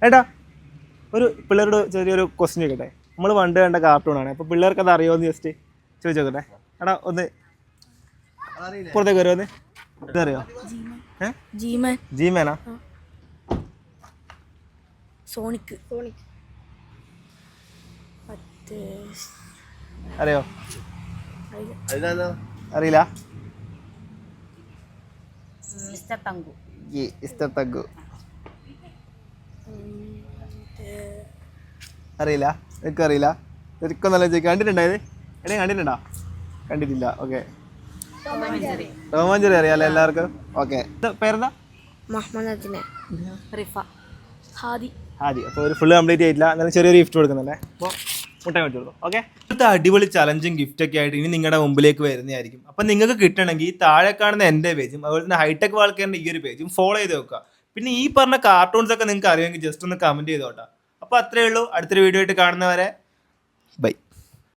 ഏട്ടാ ഒരു പിള്ളേരോട് ചെറിയൊരു ക്വസ്റ്റ്യൻ ചോദിക്കട്ടെ. നമ്മൾ പണ്ട് കണ്ട കാർട്ടൂണാണ്, അപ്പോൾ പിള്ളേർക്ക് അത് അറിയുമോ ജസ്റ്റ് ചോദിച്ചു നോക്കട്ടെ. എടാ ഒന്ന് പുറത്തേക്ക് വരുമോ? ഇതറിയോ? ജീമാനാ? സോണിക് അറിയോ? അറിയില്ല. തങ്കു അറിയില്ല. എനിക്ക് അറിയില്ല. ശരിക്കും നല്ല ചോദിക്കും. കണ്ടിട്ടുണ്ടായത് എടേ? കണ്ടിട്ടുണ്ടോ? കണ്ടിട്ടില്ല. ഓക്കെ. ടോം ആൻഡ് ജെറി അറിയാലോ എല്ലാവർക്കും. ഓക്കെ. പേരെന്താ? ഹാദി. അപ്പോൾ ഒരു ഫുള്ള് കംപ്ലീറ്റ് ചെയ്തില്ല, എന്നാലും ചെറിയൊരു ഗിഫ്റ്റ് കൊടുക്കുന്നുണ്ടേ. അപ്പോൾ മുട്ട വെച്ച് കൊടുക്കും. ഓക്കെ. അടുത്ത അടിപൊളി ചലഞ്ചും ഗിഫ്റ്റൊക്കെ ആയിട്ട് ഇനി നിങ്ങളുടെ മുമ്പിലേക്ക് വരുന്നതായിരിക്കും. അപ്പം നിങ്ങൾക്ക് കിട്ടണമെങ്കിൽ താഴെ കാണുന്ന എൻ്റെ പേജും അതുപോലെ തന്നെ ഹൈടെക് വാൾക്കാരൻ്റെ ഈ ഒരു പേജും ഫോളോ ചെയ്ത് വെക്കുക. പിന്നെ ഈ പറഞ്ഞ കാർട്ടൂൺസ് ഒക്കെ നിങ്ങൾക്ക് അറിയുമെങ്കിൽ ജസ്റ്റ് ഒന്ന് കമൻറ്റ് ചെയ്തോട്ടാ. അപ്പോൾ അത്രയേ ഉള്ളൂ. അടുത്തൊരു വീഡിയോ ആയിട്ട് കാണുന്നവരെ ബൈ.